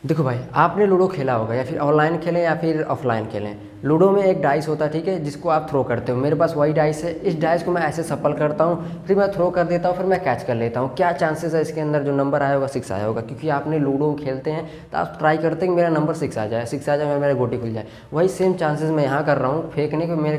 देखो भाई, आपने लूडो खेला होगा, या फिर ऑनलाइन खेलें या फिर ऑफलाइन खेलें। लूडो में एक डाइस होता है, ठीक है, जिसको आप थ्रो करते हो। मेरे पास वही डाइस है। इस डाइस को मैं ऐसे सफल करता हूँ, फिर मैं थ्रो कर देता हूँ, फिर मैं कैच कर लेता हूँ। क्या चांसेस है इसके अंदर जो नंबर आया होगा 6 आया होगा, क्योंकि आपने लूडो खेलते हैं तो आप ट्राई करते हैं कि मेरा नंबर 6 आ जाए, 6 आ जाए, मेरा गोटी खुल जाए। वही सेम चांसेस मैं यहाँ कर रहा हूँ फेंकने के। मेरे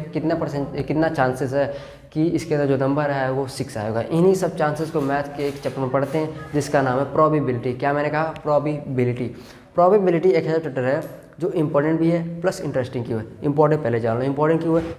कितना चांसेस है कि इसके अंदर जो नंबर आया है वो 6 आएगा। इन्हीं सब चांसेस को मैथ के एक चैप्टर में पढ़ते हैं, जिसका नाम है प्रोबेबिलिटी। क्या मैंने कहा? प्रोबेबिलिटी। प्रोबेबिलिटी एक ऐसा चैप्टर है जो इंपॉर्टेंट भी है प्लस इंटरेस्टिंग क्यों है। इंपॉर्टेंट पहले जान लो, इंपॉर्टेंट क्यों है।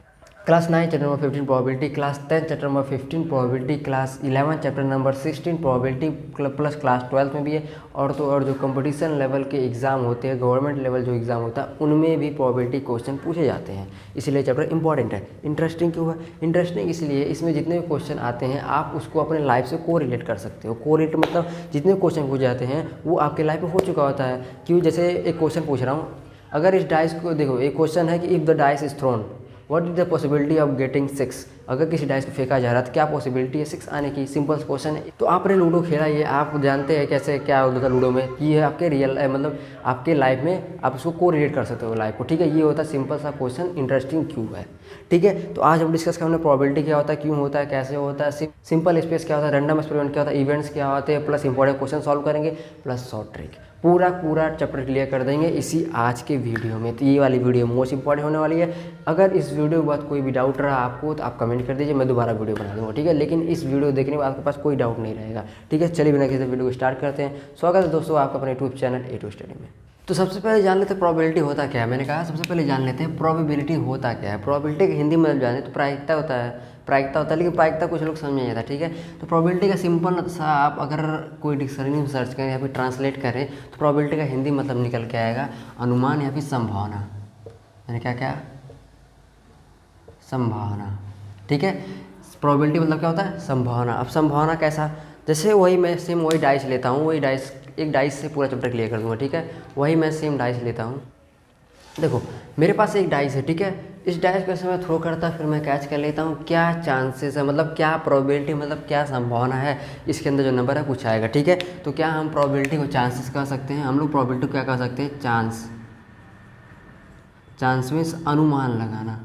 Class 9 chapter number 15 probability, class 10 chapter number 15 probability, class 11 chapter number 16 probability, plus class 12 में भी है। और तो और जो कंपटीशन लेवल के एग्ज़ाम होते हैं, गवर्नमेंट लेवल जो एग्ज़ाम होता है, उनमें भी प्रोबेबिलिटी क्वेश्चन पूछे जाते हैं। इसलिए चैप्टर इंपॉर्टेंट है। इंटरेस्टिंग क्यों है? इंटरेस्टिंग इसलिए इसमें जितने भी क्वेश्चन आते हैं आप उसको अपने लाइफ से को रिलेट कर सकते हो। को रिलेट मतलब जितने क्वेश्चन पूछे जाते हैं वो आपके लाइफ में हो चुका होता है। क्यों? जैसे एक क्वेश्चन पूछ रहा हूँ, अगर इस डाइस को देखो, एक क्वेश्चन है कि if the dice is throne what is the possibility of getting 6। अगर किसी डाइस को फेंका जा रहा है तो क्या पॉसिबिलिटी है 6 आने की। सिंपल क्वेश्चन है। तो आपने लूडो खेला, ये आप जानते हैं कैसे क्या होता है लूडो में। ये आपके रियल मतलब आपके लाइफ में आप उसको को रिलेट कर सकते हो लाइफ को, ठीक है। ये होता है सिंपल सा क्वेश्चन, इंटरेस्टिंग क्यों है, ठीक है। तो आज हम डिस्कस करेंगे प्रोबेबिलिटी क्या होता है, क्यों होता है, कैसे होता है, सिंपल स्पेस क्या होता है, रैंडम एक्सपेरिमेंट क्या होता है, इवेंट्स क्या होते हैं, प्लस इंपॉर्टेंट क्वेश्चन सॉल्व करेंगे, प्लस शॉर्ट ट्रिक। पूरा चैप्टर क्लियर कर देंगे इसी आज के वीडियो में। तो ये वाली वीडियो मोस्ट इंपॉर्टेंट होने वाली है। अगर इस वीडियो के बाद कोई भी डाउट रहा आपको तो आप कमेंट कर दीजिए, मैं दोबारा वीडियो बना दूंगा, ठीक है। लेकिन इस वीडियो देखने के बाद आपके पास कोई डाउट नहीं रहेगा, ठीक है। चलिए बिना किसी वीडियो को स्टार्ट करते हैं। स्वागत है दोस्तों आपका अपने YouTube channel A two study में। तो सबसे पहले जान लेते हैं प्रोबेबिलिटी होता क्या है। मैंने कहा सबसे पहले जान लेते हैं प्रोबेबिलिटी होता क्या है। प्रोबेबिलिटी की हिंदी में जाने तो प्रायिकता होता है, प्रायिकता होता है, लेकिन प्रायिकता कुछ लोग समझ नहीं आता, ठीक है। तो प्रोबेबिलिटी का सिंपल सा आप अगर कोई डिक्शनरी में सर्च करें या फिर ट्रांसलेट करें तो प्रोबेबिलिटी का हिंदी मतलब निकल के आएगा अनुमान या फिर संभावना। मैंने क्या संभावना, ठीक है। प्रोबेबिलिटी मतलब क्या होता है? संभावना। अब संभावना कैसा? जैसे वही मैं सेम वही डाइस लेता हूँ, वही डाइस एक डाइस से पूरा चैप्टर क्लियर कर दूँगा, ठीक है। वही मैं सेम डाइस लेता हूँ। देखो मेरे पास एक डाइस है, ठीक है। इस डाइस को ऐसे मैं थ्रो करता फिर मैं कैच कर लेता हूँ। क्या चांसेस है मतलब क्या प्रोबेबिलिटी मतलब क्या संभावना है इसके अंदर जो नंबर है कुछ आएगा, ठीक है। तो क्या हम प्रोबेबिलिटी को चांसेस कह सकते हैं? हम लोग प्रोबेबिलिटी को क्या कह सकते हैं? चांस मीन्स अनुमान लगाना,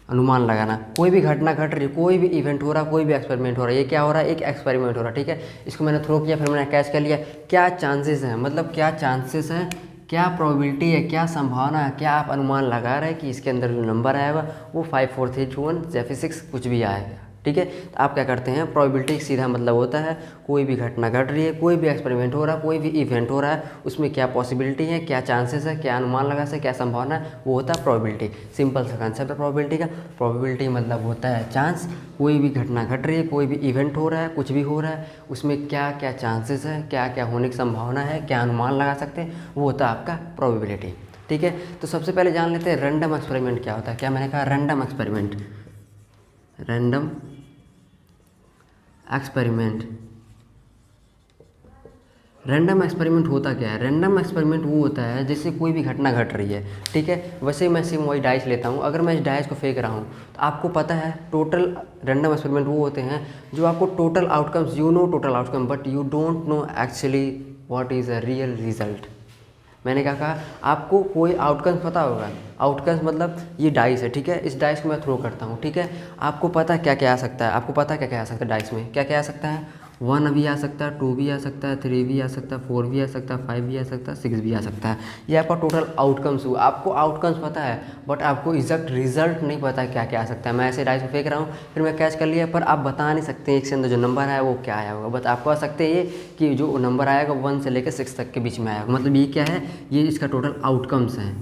अनुमान लगाना। कोई भी घटना घट रही है, कोई भी इवेंट हो रहा है, कोई भी एक्सपेरिमेंट हो रहा है। ये क्या हो रहा है? एक एक्सपेरिमेंट हो रहा है, ठीक है। इसको मैंने थ्रो किया फिर मैंने कैच कर लिया। क्या चांसेस हैं मतलब क्या चांसेस हैं, क्या प्रोबेबिलिटी है, क्या संभावना है, क्या आप अनुमान लगा रहे हैं कि इसके अंदर जो नंबर आएगा वो 5 4 3 2 1 या फिर 6 कुछ भी आएगा, ठीक है। तो आप क्या करते हैं, प्रोबेबिलिटी सीधा मतलब होता है कोई भी घटना घट रही है, कोई भी एक्सपेरिमेंट हो रहा है, कोई भी इवेंट हो रहा है, उसमें क्या पॉसिबिलिटी है, क्या चांसेस है, क्या अनुमान लगा से क्या संभावना है, वो होता है प्रोबेबिलिटी। सिंपल सा कंसेप्ट है प्रोबेबिलिटी का। प्रोबेबिलिटी मतलब होता है चांस, कोई भी घटना घट रही है, कोई भी इवेंट हो रहा है, कुछ भी हो रहा है, उसमें क्या क्या चांसेस है, क्या क्या होने की संभावना है, क्या अनुमान लगा सकते हैं, वो होता है आपका प्रोबेबिलिटी, ठीक है। तो सबसे पहले जान लेते हैं रैंडम एक्सपेरिमेंट क्या होता है। क्या मैंने कहा? Random experiment. Random experiment. Random experiment होता क्या है? रैंडम एक्सपेरिमेंट वो होता है जैसे कोई भी घटना घट रही है, ठीक है। वैसे मैं सेम वही डाइस लेता हूँ। अगर मैं इस डाइस को फेंक रहा हूँ तो आपको पता है टोटल रैंडम एक्सपेरिमेंट वो होते हैं जो आपको total outcomes, you know total outcome but you don't know actually what is a real result. मैंने क्या कहा? आपको कोई आउटकम्स पता होगा। आउटकम्स मतलब ये डाइस है, ठीक है। इस डाइस को मैं थ्रो करता हूँ, ठीक है। आपको पता है क्या क्या आ सकता है? आपको पता है क्या क्या आ सकता है डाइस में? क्या क्या आ सकता है? 1 भी आ सकता है, 2 भी आ सकता है, 3 भी आ सकता है, 4 भी आ सकता है, 5 भी आ सकता है, 6 भी आ सकता है। ये आपका टोटल आउटकम्स हुआ। आपको आउटकम्स पता है बट आपको एग्जैक्ट रिजल्ट नहीं पता है क्या क्या आ सकता है। मैं ऐसे डाइस को फेंक रहा हूँ फिर मैं कैच कर लिया, पर आप बता नहीं सकते इसके अंदर जो नंबर आया वो क्या आया होगा। बट आप कह सकते हैं ये कि जो नंबर आएगा 1 से लेकर 6 तक के बीच में आएगा। मतलब ये क्या है? ये इसका टोटल आउटकम्स हैं।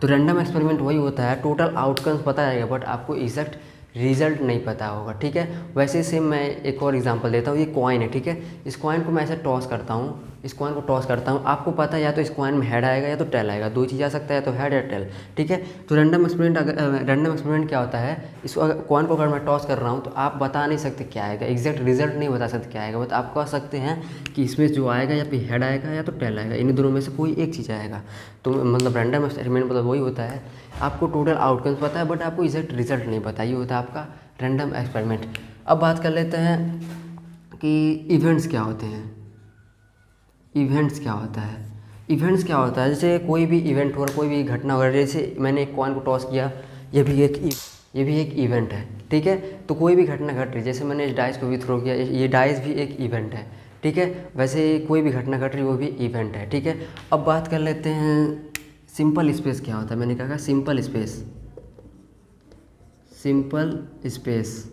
तो रैंडम एक्सपेरिमेंट वही होता है, टोटल आउटकम्स पता रहेगा बट आपको एग्जैक्ट रिजल्ट नहीं पता होगा, ठीक है। वैसे सेम मैं एक और एग्जांपल देता हूँ। ये कॉइन है, ठीक है। इस कॉइन को मैं ऐसे टॉस करता हूँ, इस कॉइन को टॉस करता हूँ। आपको पता है या तो इस कॉइन में हेड आएगा या तो टेल आएगा, दो चीज़ आ सकता है, तो हेड या टेल, ठीक है। तो रैंडम एक्सपेरिमेंट क्या होता है? इस कॉइन को अगर मैं टॉस कर रहा हूँ तो आप बता नहीं सकते क्या आएगा, एग्जैक्ट रिजल्ट नहीं बता सकते क्या आएगा। बट आप कह सकते हैं कि इसमें जो आएगा या फिर हेड आएगा या तो टेल आएगा, इन दोनों में से कोई एक चीज़ आएगा। तो मतलब रैंडम एक्सपेरिमेंट मतलब वही होता है आपको टोटल आउटकम्स पता है बट आपको एग्जैक्ट रिजल्ट नहीं पता। ये होता है आपका रैंडम एक्सपेरिमेंट। अब बात कर लेते हैं कि इवेंट्स क्या होते हैं। इवेंट्स क्या होता है? इवेंट्स क्या होता है, जैसे कोई भी इवेंट हो रहा, कोई भी घटना हो रही है, जैसे मैंने एक कॉइन को टॉस किया, ये भी एक इवेंट है, ठीक है। तो कोई भी घटना घट रही है, जैसे मैंने इस डाइस को भी थ्रो किया, ये डाइस भी एक इवेंट है, ठीक है। वैसे कोई भी घटना घट रही है वो भी इवेंट है, ठीक है। अब बात कर लेते हैं सिंपल स्पेस क्या होता है। मैंने कहा simple space, simple space,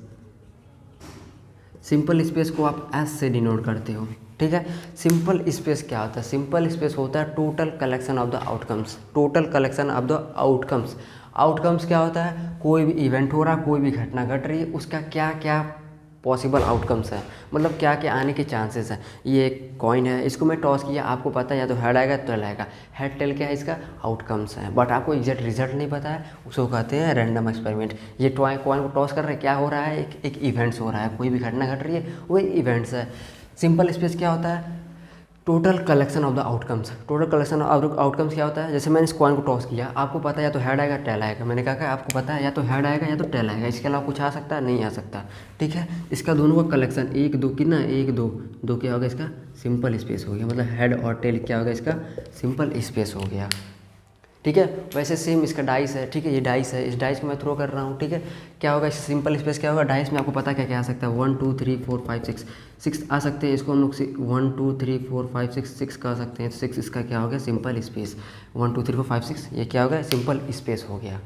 simple space को आप एस से डिनोट करते हो, ठीक है। सिंपल स्पेस क्या होता है? सिंपल स्पेस होता है total collection of the outcomes, total collection of the outcomes. Outcomes क्या होता है? कोई भी इवेंट हो रहा, कोई भी घटना घट रही है, उसका क्या क्या पॉसिबल आउटकम्स है, मतलब क्या क्या आने के चांसेस हैं। ये एक कॉइन है, इसको मैं टॉस किया, आपको पता है या तो हेड आएगा तो टेल आएगा। हेड टेल क्या है? इसका आउटकम्स है, बट आपको एग्जैक्ट रिजल्ट नहीं पता है, उसको कहते हैं रैंडम एक्सपेरिमेंट। ये कॉइन को टॉस कर रहे हैं, क्या हो रहा है? एक इवेंट्स हो रहा है, कोई भी घटना घट रही है, वो इवेंट्स है। सिंपल स्पेस क्या होता है? Total collection of the outcomes. Total collection of outcomes क्या होता है? जैसे मैंने इस कॉइन को टॉस किया, आपको पता है या तो हेड आएगा टेल आएगा। मैंने कहा आपको पता है या तो हेड आएगा या तो टेल आएगा, इसके अलावा कुछ आ सकता है? नहीं आ सकता, ठीक है। इसका दोनों का कलेक्शन एक दो कितना, एक दो, दो क्या होगा? इसका सिंपल स्पेस हो गया, मतलब हेड और टेल क्या होगा? इसका सिंपल स्पेस हो गया, ठीक है। वैसे सेम इसका डाइस है, ठीक है। ये डाइस है, इस डाइस को मैं थ्रो कर रहा हूँ, ठीक है। क्या होगा? इस सिंपल स्पेस क्या होगा? डाइस में आपको पता क्या क्या आ सकता है? 1 2 3 4 5 6, 6 आ सकते हैं। इसको हम लोग 1 2 3 4 5 6 का सकते हैं। 6 इसका क्या हो गया? Simple space. 1 2 3 4 5 6 ये क्या हो गया? सिंपल स्पेस हो गया,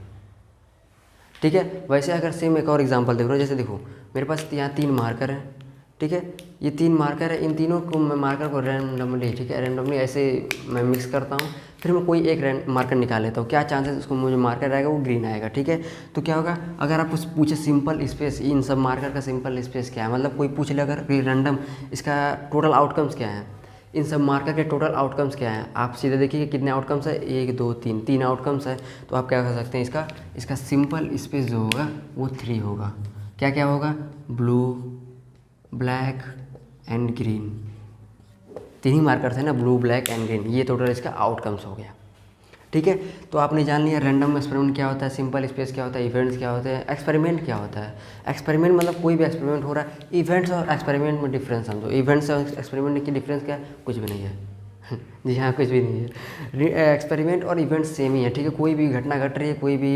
ठीक है। वैसे अगर सेम एक और एग्जांपल देख रहा हूँ, जैसे देखो मेरे पास यहाँ 3 मार्कर हैं, ठीक है। ये 3 मार्कर है, इन तीनों को मैं मार्कर को रैंडमली, ठीक है, रैंडमली ऐसे मैं मिक्स करता हूँ, फिर मैं कोई एक मार्कर निकाल लेता हूँ। क्या चांसेस उसको मुझे मार्कर आएगा? वो ग्रीन आएगा, ठीक है। तो क्या होगा? अगर आप पूछे सिंपल स्पेस, इन सब मार्कर का सिंपल स्पेस क्या है, मतलब कोई पूछ ले अगर रैंडम, इसका टोटल आउटकम्स क्या है, इन सब मार्कर के टोटल आउटकम्स क्या हैं, आप सीधे देखिए कितने आउटकम्स है, 1 2 3, 3 आउटकम्स है। तो आप क्या कर सकते हैं? इसका सिंपल स्पेस जो होगा वो 3 होगा। क्या क्या होगा? Blue, black and green, 3 he markers है ना, ब्लू ब्लैक एंड ग्रीन, ये टोटल इसका आउटकम्स हो गया, ठीक है। तो आपने जान लिया रैंडम एक्सपेरिमेंट क्या होता है, सिंपल स्पेस क्या होता है, इवेंट्स क्या होते हैं, एक्सपेरिमेंट क्या होता है। एक्सपेरिमेंट मतलब कोई भी एक्सपेरिमेंट हो रहा है। इवेंट्स और एक्सपेरिमेंट में डिफरेंस समझो। इवेंट्स और एक्सपेरिमेंट की डिफरेंस क्या है? कुछ भी नहीं है जी हाँ, कुछ भी नहीं है। एक्सपेरिमेंट और इवेंट सेम ही है, ठीक है। कोई भी घटना घट रही है, कोई भी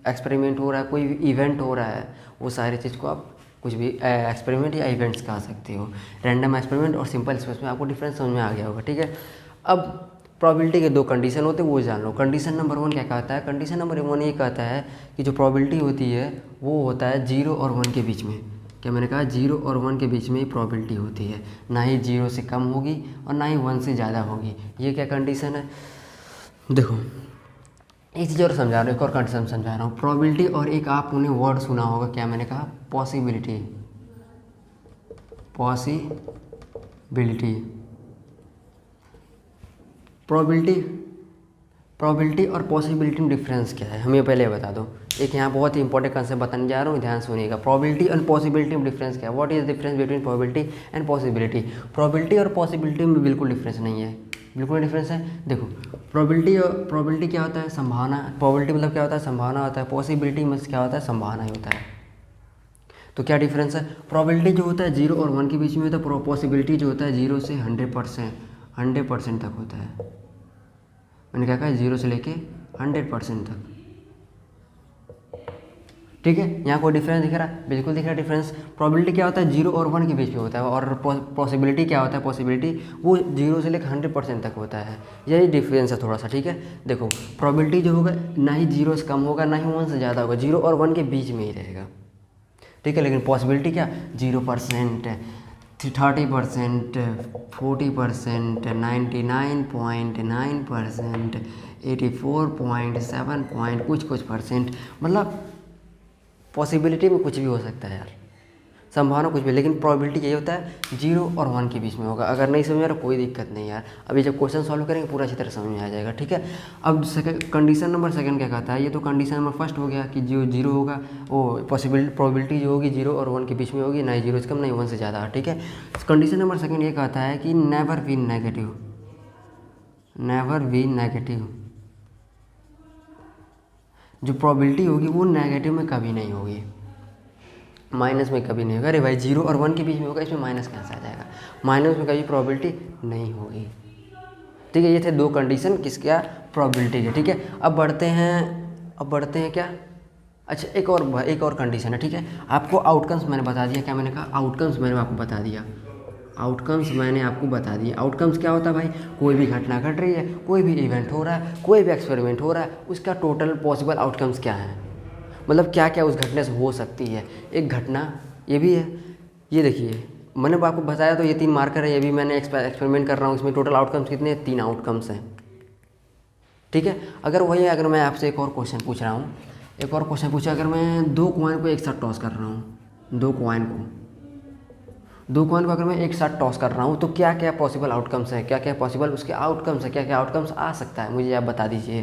एक्सपेरिमेंट हो रहा है, कोई भी इवेंट हो रहा है, वो सारी चीज़ को आप कुछ भी एक्सपेरिमेंट या इवेंट्स कह सकते हो। रैंडम एक्सपेरिमेंट और सिंपल स्पेस में आपको डिफरेंस समझ में आ गया होगा, ठीक है। अब प्रोबेबिलिटी के 2 कंडीशन होते हैं, वो जान लो। कंडीशन नंबर 1 क्या कहता है? कंडीशन नंबर 1 ये कहता है कि जो प्रोबेबिलिटी होती है वो होता है 0 और 1 के बीच में। क्या मैंने कहा? 0 और 1 के बीच में ही प्रोबेबिलिटी होती है, ना ही 0 से कम होगी और ना ही 1 से ज़्यादा होगी। ये क्या कंडीशन है? देखो एक चीज़ और समझा रहा हूँ, एक और कंडीशन समझा रहा हूँ। प्रोबेबिलिटी और एक आपने वर्ड सुना होगा, क्या मैंने कहा? पॉसिबिलिटी। पॉसिबिलिटी, प्रोबेबिलिटी और पॉसिबिलिटी में डिफरेंस क्या है, हमें पहले बता दो। एक यहाँ बहुत ही इंपॉर्टेंट कंसेप्ट बताने जा रहा हूँ, ध्यान सुनिएगा। प्रोबेबिलिटी एंड पॉसिबिलिटी में डिफरेंस क्या है? What is the difference between probability and possibility? Probability और पॉसिबिलिटी में बिल्कुल डिफरेंस नहीं है, बिल्कुल डिफरेंस है। देखो प्रोबेबिलिटी क्या होता है? संभावना। प्रोबेबिलिटी मतलब क्या होता है? संभावना होता है। पॉसिबिलिटी में क्या होता है? संभावना ही होता है। तो क्या डिफरेंस है? प्रोबेबिलिटी जो होता है 0 और 1 के बीच में होता है, पॉसिबिलिटी जो होता है 0 से 100% तक होता है। मैंने क्या कहा? 0 से लेके 100% तक, ठीक है। यहाँ कोई डिफरेंस दिख रहा है? बिल्कुल दिख रहा है डिफरेंस। प्रोबेबिलिटी क्या होता है? 0 और 1 के बीच में होता है, और पॉसिबिलिटी क्या होता है? पॉसिबिलिटी वो 0 से लेकर 100% तक होता है। यही डिफरेंस है थोड़ा सा, ठीक है। देखो प्रोबेबिलिटी जो होगा ना ही 0 से कम होगा, ना ही 1 से ज़्यादा होगा, 0 और 1 के बीच में ही रहेगा, ठीक है। लेकिन पॉसिबिलिटी क्या? 0%, 30%, 40%, 99.9%, 84.7 कुछ %, मतलब पॉसिबिलिटी में कुछ भी हो सकता है यार, संभावना कुछ भी। लेकिन प्रोबेबिलिटी यही होता है 0 और 1 के बीच में होगा। अगर नहीं समझ में आ रहा कोई दिक्कत नहीं यार, अभी जब क्वेश्चन सॉल्व करेंगे पूरा अच्छी तरह समझ में आ जाएगा, ठीक है। अब कंडीशन नंबर 2 क्या कहता है? ये तो कंडीशन नंबर 1 हो गया कि जो 0 होगा वो प्रोबेबिलिटी जो होगी 0 और 1 के बीच में होगी, ना ही 0 से कम ना ही 1 से ज़्यादा, ठीक है। कंडीशन नंबर 2 ये कहता है कि नेवर बी नेगेटिव, जो प्रोबेबिलिटी होगी वो नेगेटिव में कभी नहीं होगी, माइनस में कभी नहीं होगा। अरे भाई 0 और 1 के बीच में होगा, इसमें माइनस कैसे आ जाएगा? माइनस में कभी प्रोबेबिलिटी नहीं होगी, ठीक है, ये थे 2 कंडीशन किसका प्रोबेबिलिटी के। ठीक है, अब बढ़ते हैं क्या, अच्छा एक और कंडीशन है। ठीक है, आपको आउटकम्स मैंने बता दिया, क्या मैंने कहा, आउटकम्स मैंने आपको बता दिया, आउटकम्स मैंने आपको बता दिया। आउटकम्स क्या होता है भाई, कोई भी घटना घट रही है, कोई भी इवेंट हो रहा है, कोई भी एक्सपेरिमेंट हो रहा है, उसका टोटल पॉसिबल आउटकम्स क्या है, मतलब क्या क्या उस घटने से हो सकती है। एक घटना ये भी है, ये देखिए मैंने आपको बताया तो ये 3 मार्कर है, ये भी मैंने एक्सपेरिमेंट कर रहा हूँ, इसमें टोटल आउटकम्स कितने हैं, 3 आउटकम्स हैं। ठीक है, अगर मैं आपसे एक और क्वेश्चन पूछ रहा हूँ, एक और क्वेश्चन पूछा, अगर मैं 2 कॉइन को एक साथ टॉस कर रहा हूँ, 2 कॉइन को अगर मैं एक साथ टॉस कर रहा हूँ तो क्या क्या पॉसिबल आउटकम्स हैं, क्या क्या पॉसिबल उसके आउटकम्स हैं, क्या क्या आउटकम्स आ सकता है, मुझे आप बता दीजिए।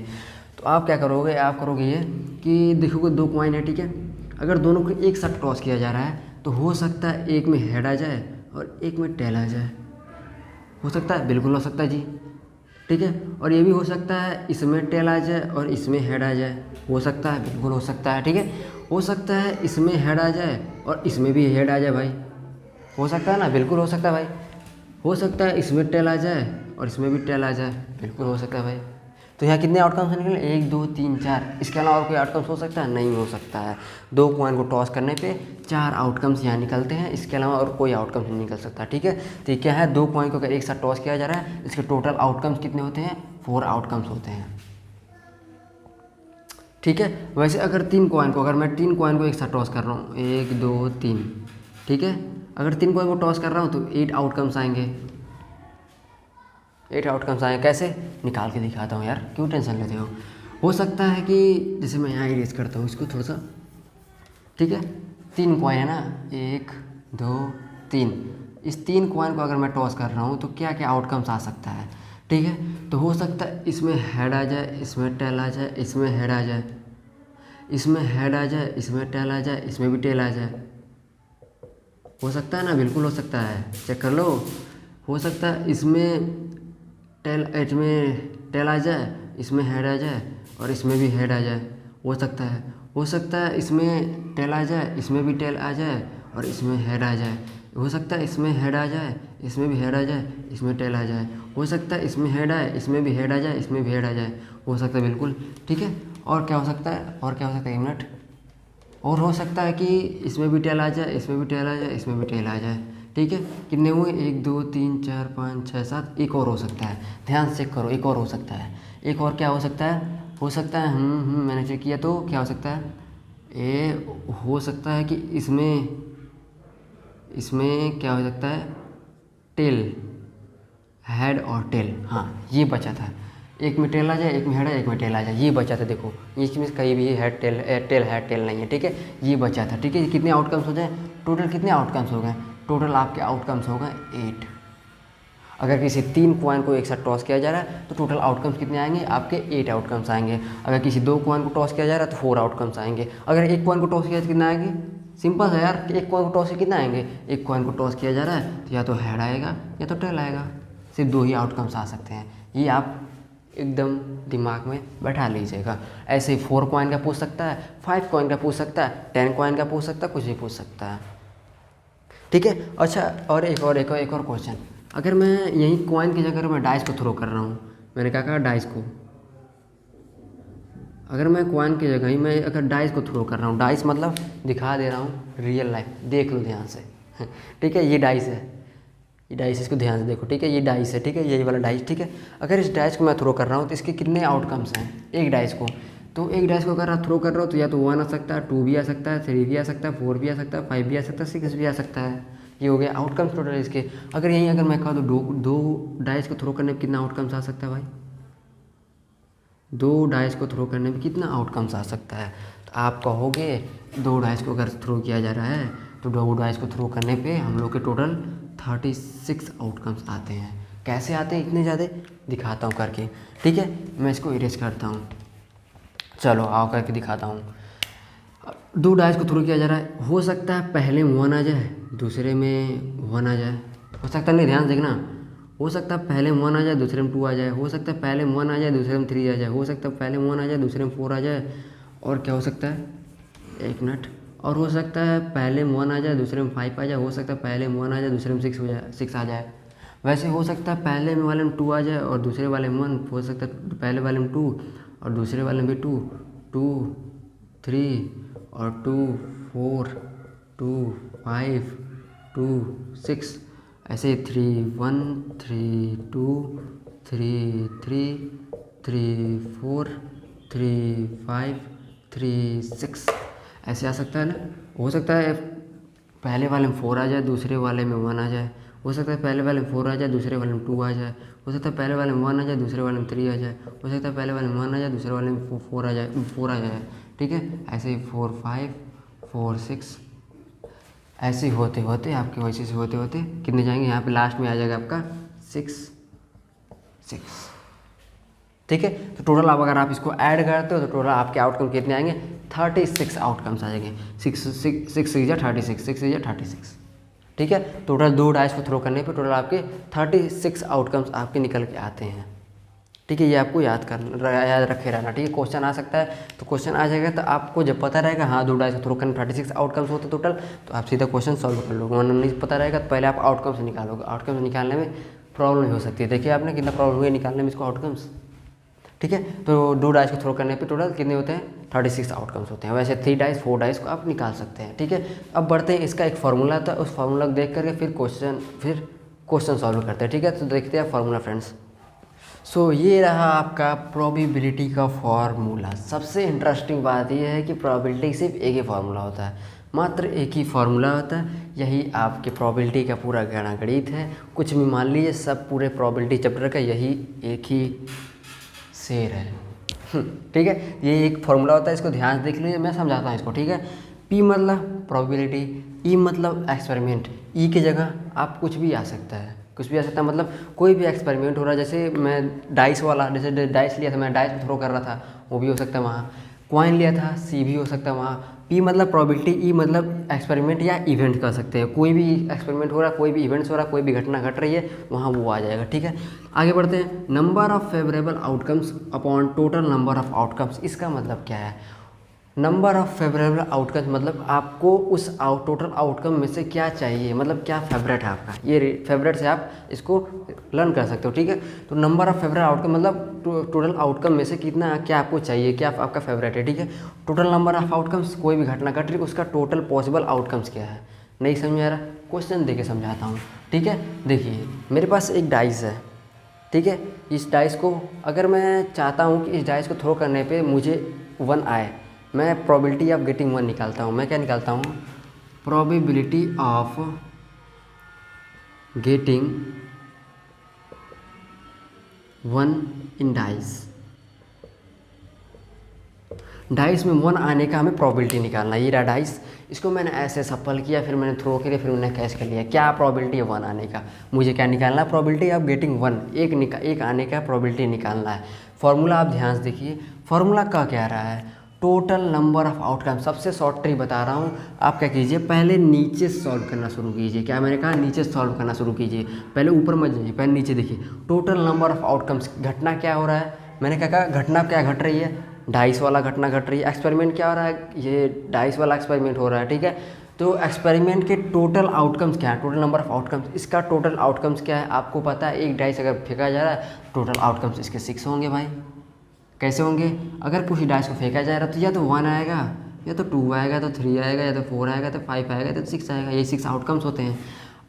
तो आप क्या करोगे, आप करोगे ये कि देखोगे 2 कॉइन है, ठीक है, अगर दोनों को एक साथ टॉस किया जा रहा है तो हो सकता है एक में हेड आ जाए और एक में टेल आ जाए, हो सकता है, बिल्कुल हो सकता है जी। ठीक है, और ये भी हो सकता है इसमें टेल आ जाए और इसमें हेड आ जाए, हो सकता है, बिल्कुल हो सकता है। ठीक है, हो सकता है इसमें हेड आ जाए और इसमें भी हेड आ जाए भाई, हो सकता है ना, बिल्कुल हो सकता है भाई। हो सकता है इसमें टेल आ जाए और इसमें भी टेल आ जाए, बिल्कुल हो सकता है भाई। तो यहाँ कितने आउटकम्स निकले, 1 2 3 4, इसके अलावा और कोई आउटकम्स हो सकता है, नहीं हो सकता है। 2 कॉइन को टॉस करने पे 4 आउटकम्स यहाँ निकलते हैं, इसके अलावा और कोई आउटकम्स नहीं निकल सकता। ठीक है, तो ये क्या है, 2 कॉइन को अगर एक साथ टॉस किया जा रहा है, इसके टोटल आउटकम्स कितने होते हैं, 4 आउटकम्स होते हैं। ठीक है, वैसे अगर 3 कॉइन को, अगर मैं 3 कॉइन को एक साथ टॉस कर रहा हूँ, 1 2 3, ठीक है, अगर 3 कॉइन को टॉस कर रहा हूँ तो 8 आउटकम्स आएंगे, 8 आउटकम्स आए, कैसे निकाल के दिखाता हूँ यार, क्यों टेंशन लेते हो सकता है कि जैसे मैं यहाँ इरेज करता हूँ इसको थोड़ा सा, ठीक है, 3 कॉइन है ना, 1 2 3, इस 3 कॉइन को अगर मैं टॉस कर रहा हूँ तो क्या क्या आउटकम्स आ सकता है। ठीक है, तो हो सकता है इसमें हेड आ जाए, इसमें टेल आ जाए, इसमें हेड आ जाए, इसमें हेड आ जाए, इसमें टेल आ जाए, इसमें भी टेल आ जाए, हो सकता है ना, बिल्कुल हो सकता है, चेक कर लो। हो सकता है इसमें टेल आ जाए, इसमें हेड आ जाए और इसमें भी हेड आ जाए, हो सकता है। हो सकता है इसमें टेल आ जाए, इसमें भी टेल आ जाए और इसमें हेड आ जाए, हो सकता है इसमें हेड आ जाए, इसमें भी हेड आ जाए, इसमें टेल आ जाए, हो सकता है इसमें हेड आए, इसमें भी हेड आ जाए, इसमें भी हेड आ जाए, हो सकता है, बिल्कुल। ठीक है, और क्या हो सकता है, और क्या हो सकता है, 1 मिनट, और हो सकता है कि इसमें भी टेल आ जाए, इसमें भी टेल आ जाए, इसमें भी टेल आ जाए। ठीक है, कितने हुए, 1 2 3 4 5 6 7, एक और हो सकता है, ध्यान से चेक करो, एक और हो सकता है, एक और क्या हो सकता है, हो सकता है मैंने चेक किया तो क्या हो सकता है, हो सकता है कि इसमें क्या हो सकता है, टेल, हेड और टेल, हाँ ये बचा था, एक में टेल आ जाए, एक में हेड है, एक में टेल आ जाए, ये बचा था। देखो इसमें कहीं भी हेड टेल नहीं है। ठीक है, ये बचा था। ठीक है, ये कितने आउटकम्स हो जाए, टोटल कितने आउटकम्स हो गए, टोटल आपके आउटकम्स हो गए 8। अगर किसी 3 कॉइन को एक साथ टॉस किया जा रहा है तो टोटल आउटकम्स कितने आएंगे, आपके 8 आउटकम्स आएंगे। अगर किसी 2 कॉइन को टॉस किया जा रहा है तो 4 आउटकम्स आएंगे। अगर एक कॉइन को टॉस किया तो कितना आएंगे, सिंपल है यार, एक कॉइन को टॉस से कितना आएंगे, एक कॉइन को टॉस किया जा रहा है तो या तो हेड आएगा या तो टेल आएगा, सिर्फ 2 ही आउटकम्स आ सकते हैं। ये आप एकदम दिमाग में बैठा लीजिएगा। ऐसे ही 4 कॉइन का पूछ सकता है, 5 कॉइन का पूछ सकता है, 10 कॉइन का पूछ सकता है, कुछ भी पूछ सकता है। ठीक है, अच्छा और एक और क्वेश्चन, अगर मैं यही कॉइन की जगह मैं डाइस को थ्रो कर रहा हूँ, मैंने क्या कहा, डाइस को, अगर मैं कॉइन की जगह ही मैं अगर डाइस को थ्रो कर रहा हूँ, डाइस मतलब दिखा दे रहा हूँ रियल लाइफ, देख लो ध्यान से। ठीक है, ये डाइस है, ये डाइस, इसको ध्यान से देखो। ठीक है, ये डाइस है, ठीक है, यही वाला डाइस। ठीक है, अगर इस डाइस को मैं थ्रो कर रहा हूँ तो इसके कितने आउटकम्स हैं, एक डाइस को, तो एक डाइस को अगर आप थ्रो कर रहे हो तो या तो 1 आ सकता है, 2 भी आ सकता है, 3 भी आ सकता है, 4 भी आ सकता है, 5 भी आ सकता है, 6 भी आ सकता है। ये हो गया आउटकम्स टोटल इसके। अगर यहीं अगर मैं कहूँ तो दो डाइस को थ्रो करने में कितना आउटकम्स आ सकता है भाई, 2 डाइस को थ्रो करने में कितना आउटकम्स आ सकता है, तो आप कहोगे 2 डाइस को अगर थ्रो किया जा रहा है तो 2 डाइस को थ्रो करने पे हम लोग के टोटल 36 आउटकम्स आते हैं। कैसे आते हैं इतने ज़्यादा, दिखाता हूँ करके। ठीक है, मैं इसको इरेज करता हूँ, चलो आओ करके दिखाता हूँ। 2 डाइस को थ्रो किया जा रहा है, हो सकता है पहले में 1 आ जाए, दूसरे में 1 आ जाए, हो सकता है, नहीं ध्यान देखना, हो सकता है पहले में 1 आ जाए, दूसरे में 2 आ जाए, हो सकता है पहले में 1 आ जाए, दूसरे में 3 आ जाए, हो सकता है पहले में 1 आ जाए, दूसरे में 4 आ जाए, और क्या हो सकता है, 1 मिनट, और हो सकता है पहले में 1 आ जाए, दूसरे में 5 आ जाए, हो सकता है पहले में 1 आ जाए, दूसरे में 6 हो जाए, 6 आ जाए। वैसे हो सकता है पहले में वाले में 2 आ जाए और दूसरे वाले में 1, हो सकता है पहले वाले में 2 और दूसरे वाले में भी 2, 2 3 और 2 4 2 5 2 6, ऐसे 3 1 3 2 3 3 3 4 3 5 3 6 ऐसे आ सकता है ना। हो सकता है पहले वाले में 4 आ जाए, दूसरे वाले में 1 आ जाए। हो सकता है पहले वाले में 4 आ जाए, दूसरे वाले में 2 आ जाए। हो सकता है पहले वाले में 1 आ जाए, दूसरे वाले में 3 आ जाए। हो सकता है पहले वाले में 1 आ जाए, दूसरे वाले में 4 आ जाए, 4 आ जाए। ठीक है, ऐसे ही 4 5 4 6 ऐसे ही होते होते आपके वैसे से होते होते कितने जाएंगे, यहाँ पे लास्ट में आ जाएगा आपका 6 6। ठीक है, तो टोटल अब अगर आप इसको ऐड करते हो तो टोटल आपके आउटकम कितने आएंगे, 36 आउटकम्स आ जाएंगे। 6 या 36, 6 या 36। ठीक है, टोटल 2 डाइस को थ्रो करने पे टोटल आपके 36 आउटकम्स आपके निकल के आते हैं। ठीक है, ये आपको याद रखे रहना। ठीक है, क्वेश्चन आ सकता है तो क्वेश्चन आ जाएगा तो आपको जब पता रहेगा हाँ 2 डाइस को थ्रो करने 36 आउटकम्स होते टोटल, तो आप सीधा क्वेश्चन सॉल्व कर लोगे। वरना नहीं पता रहेगा तो पहले आप आउटकम्स निकालोगे। आउटकम्स निकालने में प्रॉब्लम हो सकती है। देखिए आपने कितना प्रॉब्लम हुई निकालने में इसको आउटकम्स। ठीक है, तो 2 डाइस को थ्रो करने पे टोटल कितने होते हैं, 36 आउटकम्स होते हैं। वैसे 3 डाइस 4 डाइस को आप निकाल सकते हैं। ठीक है, अब बढ़ते हैं, इसका एक फार्मूला था, उस फार्मूला को देख करके फिर क्वेश्चन सॉल्व करते हैं। ठीक है, तो देखते हैं फार्मूला फ्रेंड्स। सो ये रहा आपका प्रोबेबिलिटी का फार्मूला। सबसे इंटरेस्टिंग बात यह है कि प्रोबेबिलिटी सिर्फ एक ही फार्मूला होता है, मात्र एक ही फार्मूला होता है। यही आपके प्रोबेबिलिटी का पूरा गणित है। कुछ भी मान लीजिए, सब पूरे प्रोबेबिलिटी चैप्टर का यही एक ही शेर है। ठीक है, ये एक फार्मूला होता है, इसको ध्यान से देख लीजिए, मैं समझाता हूँ इसको। ठीक है, पी मतलब प्रोबेबिलिटी, ई मतलब एक्सपेरिमेंट। ई की जगह आप कुछ भी आ सकता है, कुछ भी आ सकता है, मतलब कोई भी एक्सपेरिमेंट हो रहा है। जैसे मैं डाइस वाला, जैसे डाइस लिया था, मैं डाइस थ्रो कर रहा था, वो भी हो सकता है वहाँ। कॉइन लिया था, सी भी हो सकता है वहाँ। पी मतलब प्रोबेबिलिटी, ई मतलब एक्सपेरिमेंट या इवेंट कर सकते हैं। कोई भी एक्सपेरिमेंट हो रहा है, कोई भी इवेंट्स हो रहा है, कोई भी घटना घट रही है, वहाँ वो आ जाएगा। ठीक है, आगे बढ़ते हैं। Number of favourable outcomes upon total number of outcomes. इसका मतलब क्या है, नंबर ऑफ फेवरेबल आउटकम्स मतलब आपको उस टोटल आउटकम में से क्या चाहिए, मतलब क्या फेवरेट है आपका। ये फेवरेट से आप इसको लर्न कर सकते हो। ठीक है, तो नंबर ऑफ फेवरेट आउटकम मतलब टोटल आउटकम में से कितना क्या आपको चाहिए, क्या आपका फेवरेट है। ठीक है, टोटल नंबर ऑफ आउटकम्स, कोई भी घटना घट रही है उसका टोटल पॉसिबल आउटकम्स क्या है। नहीं समझ आ रहा, क्वेश्चन दे के समझाता हूँ। ठीक है, देखिए मेरे पास एक डाइस है। ठीक है, इस डाइस को अगर मैं चाहता हूँ कि इस डाइस को थ्रो करने पे मुझे 1 आए, मैं प्रोबेबिलिटी ऑफ गेटिंग 1 निकालता हूँ। मैं क्या निकालता हूँ, probability of getting 1 in dice. Dice में 1 आने का हमें प्रोबेबिलिटी निकालना है। ये रहा डाइस, इसको मैंने ऐसे सफल किया, फिर मैंने थ्रो किया, फिर मैंने कैच कर लिया। क्या प्रोबेबिलिटी है 1 आने का, मुझे क्या निकालना है, प्रोबेबिलिटी ऑफ गेटिंग 1, एक आने का प्रोबेबिलिटी निकालना है। फॉर्मूला आप ध्यान से देखिए, फॉर्मूला का क्या रहा है, टोटल नंबर ऑफ आउटकम। सबसे शॉर्ट ट्रिक बता रहा हूँ, आप क्या कीजिए, पहले नीचे सॉल्व करना शुरू कीजिए। क्या मैंने कहा, नीचे सॉल्व करना शुरू कीजिए, पहले ऊपर मत जाइए, पहले नीचे देखिए। टोटल नंबर ऑफ आउटकम्स, घटना क्या हो रहा है, मैंने क्या कहा, घटना क्या घट रही है, डाइस वाला घटना घट रही है। एक्सपेरिमेंट क्या हो रहा है, ये डाइस वाला एक्सपेरिमेंट हो रहा है। ठीक है, तो एक्सपेरिमेंट के टोटल आउटकम्स क्या है, टोटल नंबर ऑफ आउटकम्स, इसका टोटल आउटकम्स क्या है आपको पता है। एक डाइस अगर फेंका जा रहा है, टोटल आउटकम्स इसके 6 होंगे भाई। कैसे होंगे, अगर कुछ डाइस को फेंका जा रहा है तो या तो 1 आएगा, या तो 2 आएगा, तो 3 आएगा, या तो 4 आएगा, तो 5 आएगा, तो 6 आएगा। ये 6 आउटकम्स होते हैं।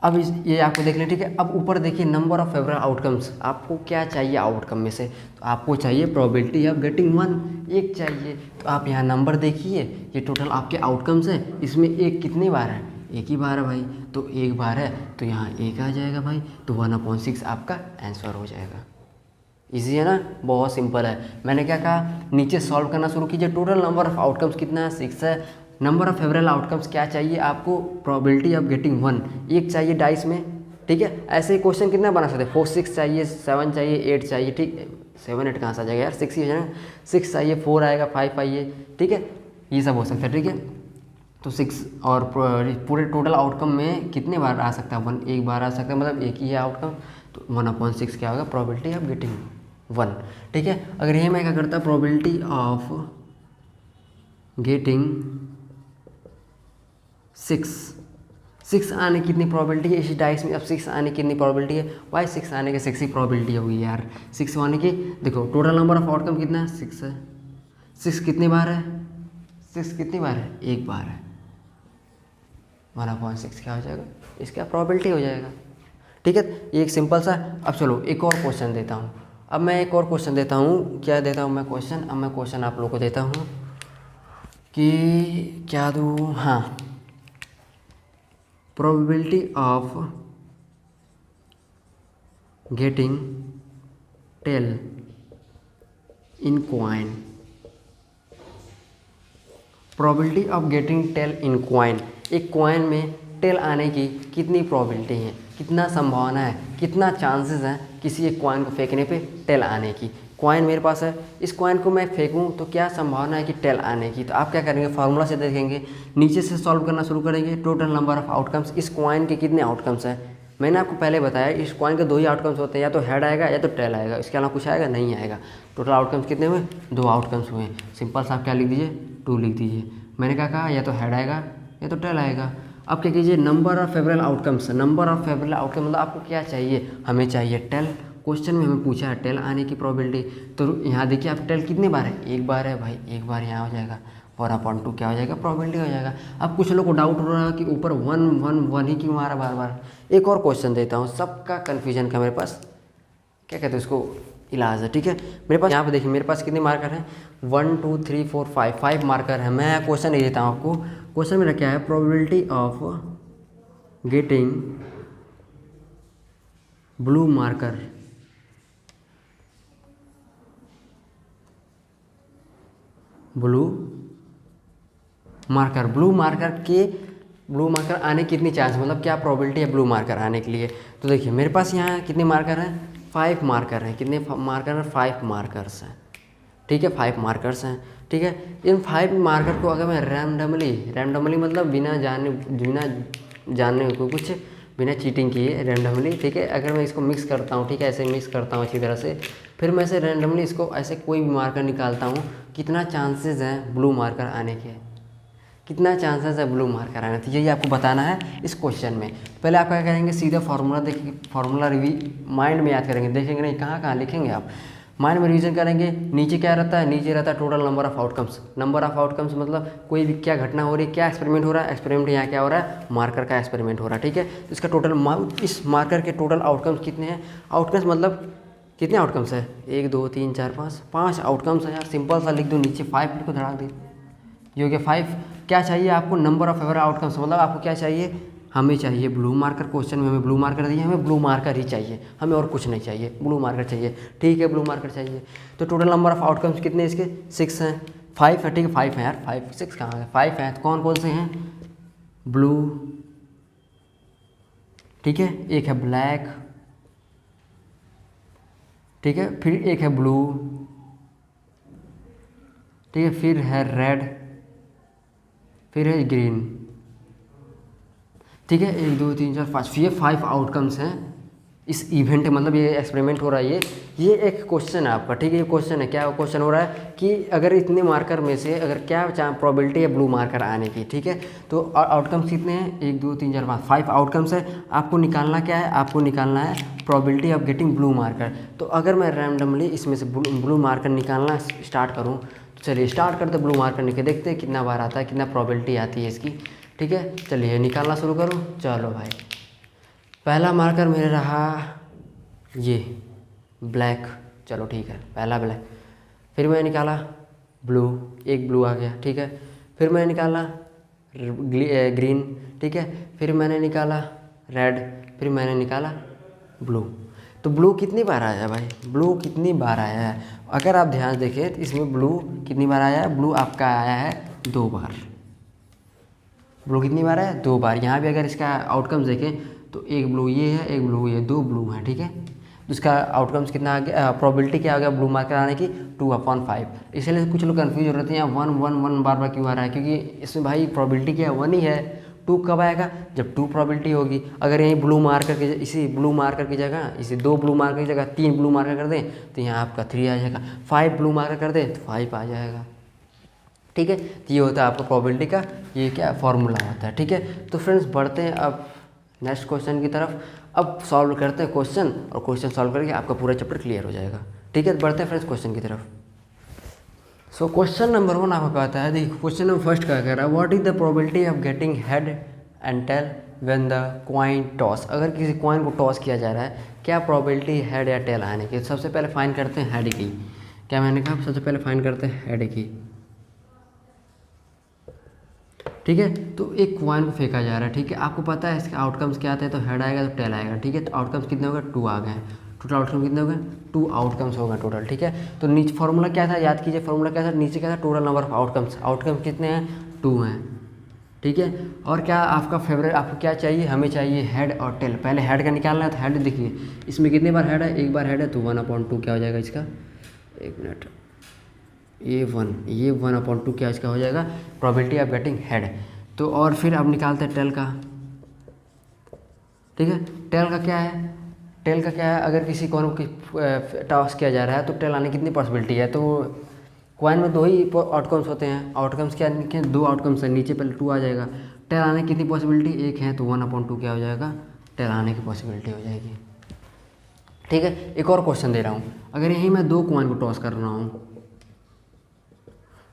अब ये आपको देख लें। ठीक है, अब ऊपर देखिए नंबर ऑफ फेवरेट आउटकम्स, आपको क्या चाहिए आउटकम में से, तो आपको चाहिए प्रोबेबिलिटी ऑफ गेटिंग 1, एक चाहिए। तो आप यहाँ नंबर देखिए, ये टोटल आपके आउटकम्स है, इसमें एक कितनी बार है, एक ही बार है भाई। तो एक बार है तो यहाँ एक आ जाएगा भाई, तो 1/6 आपका आंसर हो जाएगा। इजी है ना, बहुत सिंपल है। मैंने क्या कहा, नीचे सॉल्व करना शुरू कीजिए। टोटल नंबर ऑफ आउटकम्स कितना है, 6 है। नंबर ऑफ फेवरेबल आउटकम्स क्या चाहिए आपको, प्रोबेबिलिटी ऑफ गेटिंग 1, एक चाहिए डाइस में। ठीक है, ऐसे ही क्वेश्चन कितना बना सकते हैं, 4 6 चाहिए, 7 चाहिए, 8 चाहिए। ठीक, 7 8 कहाँ से आ जाएगा यार, 6 ही हो जाएगा। 6 चाहिए, 4 आएगा, 5 आइए। ठीक है, ये सब हो सकता है। ठीक है, तो 6 और पूरे टोटल आउटकम में कितने बार आ सकता है, 1 एक बार आ सकता है, मतलब एक ही है आउटकम। तो 1/6 क्या होगा, प्रोबेबिलिटी ऑफ गेटिंग 1। ठीक है, अगर ये मैं क्या करता, प्रोबेबिलिटी ऑफ गेटिंग 6 6 आने की कितनी प्रोबेबिलिटी है इस डाइस में? अब 6 आने की कितनी प्रोबेबिलिटी है भाई? 6 आने की 6 ही प्रोबेबिलिटी होगी यार। 6 आने की, देखो टोटल नंबर ऑफ आउटकम कितना है? 6 है। 6 कितनी बार है? 6 कितनी बार है? एक बार है। 1/6 क्या हो जाएगा? इसका प्रोबेबिलिटी हो जाएगा। ठीक है, ये एक सिंपल सा। अब चलो एक और क्वेश्चन देता हूँ। अब मैं एक और क्वेश्चन देता हूँ। क्या देता हूँ मैं क्वेश्चन? अब मैं क्वेश्चन आप लोगों को देता हूँ कि क्या दूँ? हाँ, probability of getting tail in coin. Probability of getting tail in coin, एक कॉइन में टेल आने की कितनी प्रोबेबिलिटी है, कितना संभावना है, कितना चांसेस हैं किसी एक कॉइन को फेंकने पे टेल आने की। कॉइन मेरे पास है, इस कॉइन को मैं फेंकूं तो क्या संभावना है कि टेल आने की? तो आप क्या करेंगे? फार्मूला से देखेंगे, नीचे से सॉल्व करना शुरू करेंगे। टोटल नंबर ऑफ आउटकम्स, इस कॉइन के कितने आउटकम्स हैं? मैंने आपको पहले बताया इस कॉइन के 2 ही आउटकम्स होते हैं, या तो हेड आएगा या तो टेल आएगा, इसके अलावा कुछ आएगा नहीं आएगा। टोटल आउटकम्स कितने हुए? 2 आउटकम्स हुए। सिंपल सा आप क्या लिख दीजिए? 2 लिख दीजिए। मैंने क्या कहा? या तो हेड आएगा या तो टेल आएगा। अब क्या कीजिए? Number of favourable outcomes, number of favourable outcome मतलब आपको क्या चाहिए? हमें चाहिए टेल। क्वेश्चन में हमें पूछा है टेल आने की प्रोबेबिलिटी, तो यहाँ देखिए आप टेल कितनी बार है? एक बार है भाई, एक बार यहाँ हो जाएगा। 4/2 क्या हो जाएगा? प्रोबेबिलिटी हो जाएगा। अब कुछ लोग को डाउट हो रहा है कि ऊपर 1 1 1 ही क्यों आ रहा बार बार। एक और क्वेश्चन देता हूँ, सबका कन्फ्यूजन का मेरे पास क्या कहते हैं उसको, इलाज है। ठीक है, मेरे पास यहाँ पे देखिए मेरे पास कितने मार्कर हैं? 1 2 3 4 5 मार्कर है। मैं क्वेश्चन नहीं देता हूँ आपको। क्वेश्चन मेरा क्या है? Probability of getting blue marker, blue marker आने की कितनी चांस, मतलब क्या प्रोबेबिलिटी है ब्लू मार्कर आने के लिए? तो देखिए मेरे पास यहाँ कितने मार्कर हैं? 5 मार्कर हैं। कितने मार्कर हैं? 5 मार्कर्स हैं। ठीक है, 5 मार्कर्स हैं। ठीक है, इन 5 मार्कर को अगर मैं रैंडमली मतलब बिना जानने को कुछ, बिना चीटिंग किए रैंडमली, ठीक है, अगर मैं इसको मिक्स करता हूँ, ठीक है, ऐसे मिक्स करता हूँ अच्छी तरह से, फिर मैं ऐसे रैंडमली इसको ऐसे कोई भी मार्कर निकालता हूँ, कितना चांसेस हैं ब्लू मार्कर आने के? कितना चांसेस है ब्लू मार्कर आने? तो यही आपको बताना है इस क्वेश्चन में। पहले आप क्या करेंगे? सीधा फार्मूला देखिए, फार्मूला माइंड में याद करेंगे, देखेंगे नहीं, कहाँ लिखेंगे आप, माइंड में रिवीजन करेंगे। नीचे क्या रहता है? नीचे रहता है total number of outcomes. Number of outcomes मतलब कोई भी क्या घटना हो रही है, क्या एक्सपेरिमेंट हो रहा है, एक्सपेरिमेंट यहाँ क्या हो रहा है? मार्कर का एक्सपेरिमेंट हो रहा है। ठीक है, तो इसका टोटल इस मार्कर के टोटल आउटकम्स कितने हैं? आउटकम्स मतलब कितने आउटकम्स है? 1 2 3 4 5 आउटकम्स है यार। सिंपल सा लिख दो, नीचे 5 लिख को धड़ा दे, ये हो गया 5। क्या चाहिए आपको? नंबर ऑफ फेवरेबल आउटकम्स, मतलब आपको क्या चाहिए? हमें चाहिए ब्लू मार्कर। क्वेश्चन में हमें ब्लू मार्कर दिए, हमें ब्लू मार्कर ही चाहिए, हमें और कुछ नहीं चाहिए, ब्लू मार्कर चाहिए। ठीक है, ब्लू मार्कर चाहिए। तो टोटल नंबर ऑफ आउटकम्स कितने इसके? 6 हैं। 5 है, ठीक है, 5 हैं यार, 5 6 कहाँ है? 5 हैं। तो कौन कौन से हैं? ब्लू, ठीक है, एक है ब्लैक, ठीक है, फिर एक है ब्लू, ठीक है, फिर है रेड, फिर है ग्रीन। ठीक है, 1 2 3 4 5, ये 5 आउटकम्स हैं इस इवेंट, मतलब ये एक्सपेरिमेंट हो रहा है। ये एक क्वेश्चन है आपका। ठीक है, ये क्वेश्चन है। क्या क्वेश्चन हो रहा है कि अगर इतने मार्कर में से अगर क्या प्रोबेबिलिटी है ब्लू मार्कर आने की? ठीक है, तो आउटकम्स कितने हैं? 1 2 3 4 5 आउटकम्स है। आपको निकालना क्या है? आपको निकालना है probability of getting blue marker. तो अगर मैं रैंडमली इसमें से ब्लू मार्कर निकालना स्टार्ट करूँ, तो चलिए स्टार्ट करते ब्लू मार्कर निकल, देखते हैं कितना बार आता है, कितना प्रोबेबिलिटी आती है इसकी। ठीक है, चलिए निकालना शुरू करूँ। चलो भाई, पहला मार्कर मेरे रहा ये ब्लैक। चलो ठीक है, पहला ब्लैक। फिर मैं निकाला ब्लू, एक ब्लू आ गया। ठीक है, फिर मैं निकाला ग्रीन। ठीक है, फिर मैंने निकाला रेड, फिर मैंने निकाला ब्लू। तो ब्लू कितनी बार आया है भाई? ब्लू कितनी बार आया है? अगर आप ध्यान देखें तो इसमें ब्लू कितनी बार आया है? ब्लू आपका आया है 2 बार। ब्लू कितनी बार है? 2 बार। यहाँ भी अगर इसका आउटकम्स देखें तो एक ब्लू ये है, एक ब्लू ये, 2 ब्लू हैं। ठीक है, तो इसका आउटकम्स कितना आ गया? प्रोबेबिलिटी क्या आ गया ब्लू मार्कर आने की? 2/5। इसलिए कुछ लोग कन्फ्यूज हो रहे थे यहाँ 1 1 1 बार बार क्यों आ रहा है, क्योंकि इसमें भाई प्रोबेबिलिटी क्या है? 1 ही है। 2 कब आएगा? जब 2 प्रोबेबिलिटी होगी। अगर यहीं ब्लू मार्कर की, इसी ब्लू मार्कर की जगह, इसी 2 ब्लू मार्कर की जगह 3 ब्लू मार्कर कर दें तो यहाँ आपका 3 आ जाएगा। 5 ब्लू मार्कर कर दें तो 5 आ जाएगा। ठीक है। तो ये होता है आपका प्रोबेबिलिटी का ये क्या फॉर्मूला होता है, ठीक है। तो फ्रेंड्स बढ़ते हैं अब नेक्स्ट क्वेश्चन की तरफ। अब सॉल्व करते हैं क्वेश्चन, और क्वेश्चन सॉल्व करके आपका पूरा चैप्टर क्लियर हो जाएगा, ठीक है। तो बढ़ते हैं फ्रेंड्स क्वेश्चन की तरफ। सो क्वेश्चन नंबर 1 आपको कहता है, देखिए क्वेश्चन नंबर फर्स्ट क्या कह रहा है, what is the probability of getting head and tail when the coin toss. अगर किसी कॉइन को टॉस किया जा रहा है, क्या प्रोबेबिलिटी हेड या टेल आने की। सबसे पहले फाइंड करते हैं हेड की। क्या मैंने कहा, सबसे पहले फाइंड करते हैं हेड की, ठीक है। तो एक कॉइन को फेंका जा रहा है, ठीक है। आपको पता है इसके आउटकम्स क्या आते हैं, तो हेड आएगा तो टेल आएगा, ठीक है। तो आउटकम्स कितने हो गए, 2 आ गए। टोटल आउटकम कितने हो गए, 2 आउटकम्स हो गए टोटल, ठीक है। तो नीचे फॉर्मूला क्या था, याद कीजिए फॉर्मूला क्या था, नीचे क्या था, total number of outcomes. Outcomes कितने हैं, 2 हैं, ठीक है। और क्या आपका फेवरेट, आपको क्या चाहिए, हमें चाहिए हेड और टेल। पहले हेड का निकालना है, तो हेड देखिए इसमें कितनी बार हेड है, एक बार हेड है, तो 1/2 क्या हो जाएगा इसका, एक मिनट, ये 1/2 क्या इसका हो जाएगा, प्रोबेबिलिटी ऑफ गेटिंग हेड। तो और फिर अब निकालते हैं टेल का, ठीक है। टेल का क्या है, टेल का क्या है, अगर किसी कॉइन को टॉस किया जा रहा है तो टेल आने की कितनी पॉसिबिलिटी है। तो कॉइन में 2 ही आउटकम्स होते हैं, आउटकम्स क्या लिखे, 2 आउटकम्स है, नीचे पहले 2 आ जाएगा। टेल आने की कितनी पॉसिबिलिटी, 1 है, तो 1/2 क्या हो जाएगा, टेल आने की पॉसिबिलिटी हो जाएगी, ठीक है। एक और क्वेश्चन दे रहा हूँ, अगर यहीं मैं 2 कॉइन को टॉस कर रहा हूँ,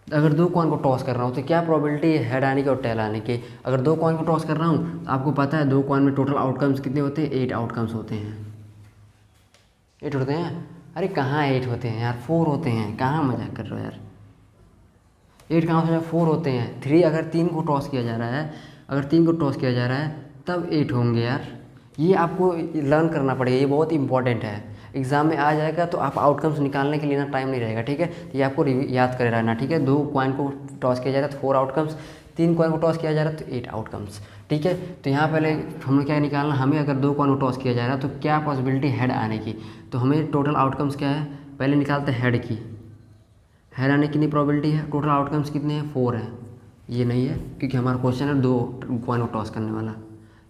अगर 2 कॉइन को टॉस कर रहा हूँ तो क्या प्रोबेबिलिटी है हेड आने की और टेल आने की। अगर 2 कॉइन को टॉस कर रहा हूँ तो आपको पता है 2 कॉइन में टोटल आउटकम्स कितने होते हैं, 8 आउटकम्स होते हैं, 8 होते हैं। अरे कहाँ 8 होते हैं यार, 4 होते हैं, कहाँ मजाक कर रहे हो यार, 8 कहाँ से 4 होते हैं। 3 अगर 3 को टॉस किया जा रहा है, अगर 3 को टॉस किया जा रहा है तब 8 होंगे यार। ये आपको लर्न करना पड़ेगा, ये बहुत इंपॉर्टेंट है, एग्जाम में आ जाएगा तो आप आउटकम्स निकालने के लिए ना टाइम नहीं रहेगा, ठीक है। ये आपको याद कर रहना, ठीक है। 2 कॉइन को टॉस किया जा रहा है तो 4 आउटकम्स, 3 कॉइन को टॉस किया जा रहा है तो 8 आउटकम्स, ठीक है। तो यहाँ पहले हमें क्या निकालना, हमें अगर 2 कॉइन को टॉस किया जा रहा है तो क्या पॉसिबिलिटी हेड आने की। तो हमें टोटल आउटकम्स क्या है, पहले निकालते हैं हेड की, हेड आने की कितनी प्रोबेबिलिटी है, टोटल आउटकम्स कितने हैं, 4 हैं। ये नहीं है क्योंकि हमारा क्वेश्चन है 2 कॉइन को टॉस करने वाला,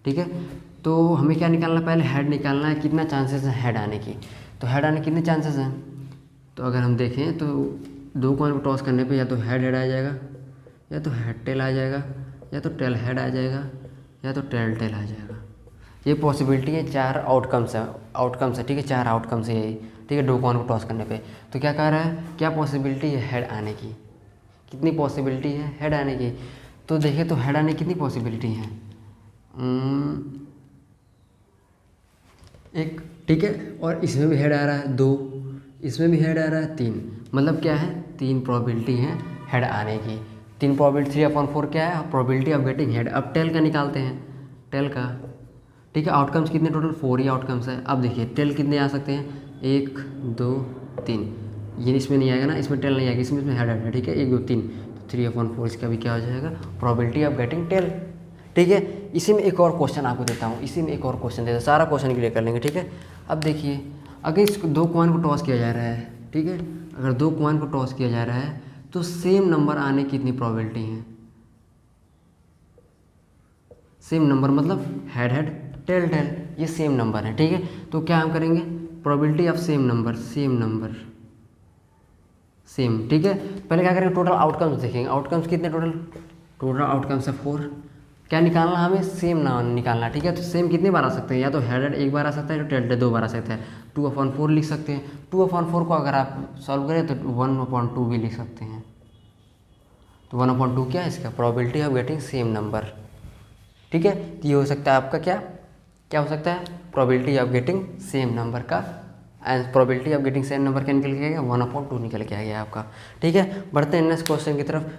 ठीक है। तो हमें क्या निकालना, पहले हेड निकालना है, कितना चांसेस है हेड आने की। तो हेड आने के कितने चांसेस हैं, तो अगर हम देखें तो 2 कॉइन को टॉस करने पे या तो हेड हेड आ जाएगा, या तो हेड टेल आ जाएगा, या तो टेल हेड आ जाएगा, या तो टेल टेल आ जाएगा। ये पॉसिबिलिटी है, 4 आउटकम्स है, ठीक है, 4 आउटकम्स है यही, ठीक है। 2 कॉइन को टॉस करने पे तो क्या कह रहा है, क्या पॉसिबिलिटी है हेड आने की, कितनी पॉसिबिलिटी है हेड आने की। तो देखिए तो हेड आने की कितनी पॉसिबिलिटी है, एक, ठीक है। और इसमें भी हेड आ रहा है 2, इसमें भी हेड आ रहा है 3, मतलब क्या है 3 प्रोबेबिलिटी है हेड आने की। 3 प्रोबेबिलिटी, 3/4 क्या है, प्रोबेबिलिटी ऑफ गेटिंग हेड। अब टेल का निकालते हैं, टेल का, ठीक है। आउटकम्स कितने, टोटल 4 ही आउटकम्स है। अब देखिए टेल कितने आ सकते हैं, 1 2 3, ये इसमें नहीं आएगा ना, इसमें टेल नहीं आएगा, इसमें हेड है, ठीक है। 1 2 3, 3/4 इसका भी क्या हो जाएगा, प्रोबेबिलिटी ऑफ गेटिंग टेल, ठीक है। इसी में एक और क्वेश्चन आपको देता हूँ, इसी में एक और क्वेश्चन देता हूँ, सारा क्वेश्चन क्लियर कर लेंगे, ठीक है। अब देखिए अगर इस 2 कॉइन को टॉस किया जा रहा है, ठीक है, अगर 2 कॉइन को टॉस किया जा रहा है तो सेम नंबर आने की कितनी प्रोबेबिलिटी है, सेम नंबर मतलब हेड हेड टेल टेल, ये सेम नंबर है, ठीक है। तो क्या हम करेंगे, probability of same number, same, ठीक है। पहले क्या करेंगे, टोटल आउटकम्स देखेंगे, आउटकम्स कितने, टोटल आउटकम्स है 4। क्या निकालना हमें, सेम ना निकालना, ठीक है। तो सेम कितनी बार आ सकते हैं, या तो हेड एक बार आ सकता है, तो टेल टेल 2 बार आ सकता है। 2/4 लिख सकते हैं, 2/4 को अगर आप सॉल्व करें तो 1/2 भी लिख सकते हैं। तो 1/2 क्या है इसका, probability of getting same number, ठीक है। तो ये हो सकता है आपका क्या हो सकता है, probability of getting same number का, and probability of getting same number क्या निकल के आएगा, 1/2 निकल के आ गया आपका, ठीक है। बढ़ते हैं नेक्स्ट क्वेश्चन की तरफ।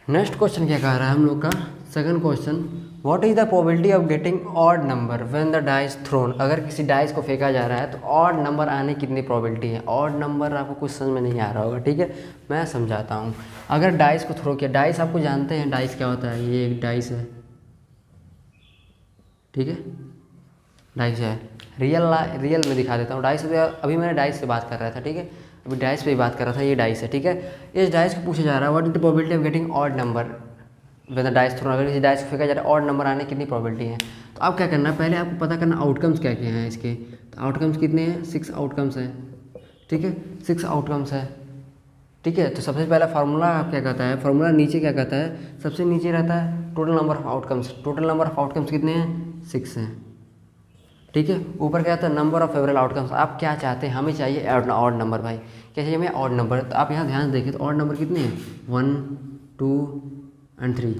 नेक्स्ट क्वेश्चन क्या कह रहा है हम लोग का, second question, what is the probability of getting odd number when the dice thrown. अगर किसी डाइस को फेंका जा रहा है तो ऑड नंबर आने की कितनी प्रोबेबिलिटी है। ऑड नंबर आपको कुछ समझ में नहीं आ रहा होगा, ठीक है, मैं समझाता हूँ। अगर डाइस को थ्रो किया, डाइस आपको जानते हैं डाइस क्या होता है, ये एक डाइस है, ठीक है, डाइस है, रियल में दिखा देता हूँ डाइस। अभी मैंने डाइस से बात कर रहा था, ठीक है, अभी डाइस पे ही बात कर रहा था, ये डाइस है, ठीक है। इस डाइस को पूछा जा रहा है what is the probability of getting odd number when the dice thrown. अगर इस डाइस को फेंका जा रहा है, ऑड नंबर आने की कितनी प्रोबेबिलिटी है। तो आप क्या करना है, पहले आपको पता करना आउटकम्स क्या क्या हैं इसके। तो आउटकम्स कितने हैं, 6 आउटकम्स हैं, ठीक है, 6 आउटकम्स है, ठीक है। तो सबसे पहला फार्मूला आप क्या कहता है, फार्मूला नीचे क्या कहता है, सबसे नीचे रहता है total number of outcomes. Total number of outcomes कितने हैं, 6 हैं। ठीक है। ऊपर क्या आता है, नंबर ऑफ फेवरेबल आउटकम्स। आप क्या चाहते हैं, हमें चाहिए ऑड नंबर भाई, क्या चाहिए हमें, ऑड नंबर। तो आप यहाँ ध्यान से देखिए तो ऑड नंबर कितने हैं, 1 2 एंड 3।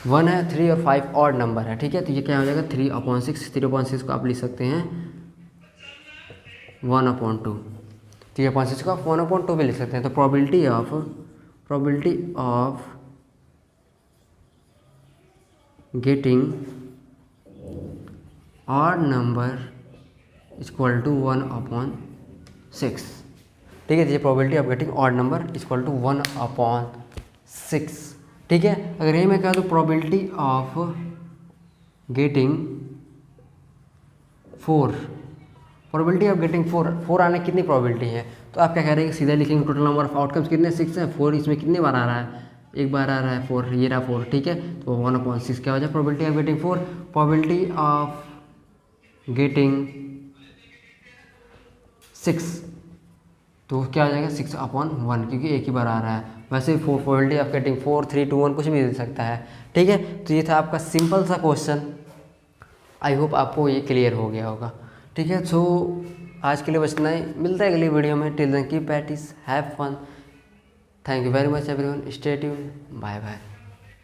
1 है, 3 और 5 ऑड नंबर है। ठीक है। तो ये क्या हो जाएगा 3/6। 3/6 को आप लिख सकते हैं 1/2। 3/6 को आप 1/2 भी लिख सकते हैं। तो probability of getting odd number equal to 1/6। ठीक है। ये probability of getting odd number equal to 1/6। ठीक है। अगर ये मैं कह दूँ probability of getting 4, probability of getting 4 आने की कितनी प्रोबेबिलिटी है, तो आप क्या कह रहे हैं, सीधा लिखेंगे टोटल नंबर ऑफ आउटकम्स कितने 6 हैं, 4 इसमें कितने बार आ रहा है, एक बार आ रहा है 4, ये रहा 4। ठीक है। तो 1/6 क्या हो जाए probability of getting 4। Probability of getting 6 तो क्या हो जाएगा 6/1, क्योंकि एक ही बार आ रहा है। वैसे 4 प्रोबेबिलिटी ऑफ गेटिंग 4 3 2 1 कुछ भी दे सकता है। ठीक है। तो ये था आपका सिंपल सा क्वेश्चन। आई होप आपको ये क्लियर हो गया होगा। ठीक है। सो आज के लिए बस इतना ही, मिलता है अगली वीडियो में। Till then keep practice, have fun. Thank you very much everyone, stay tuned, bye bye.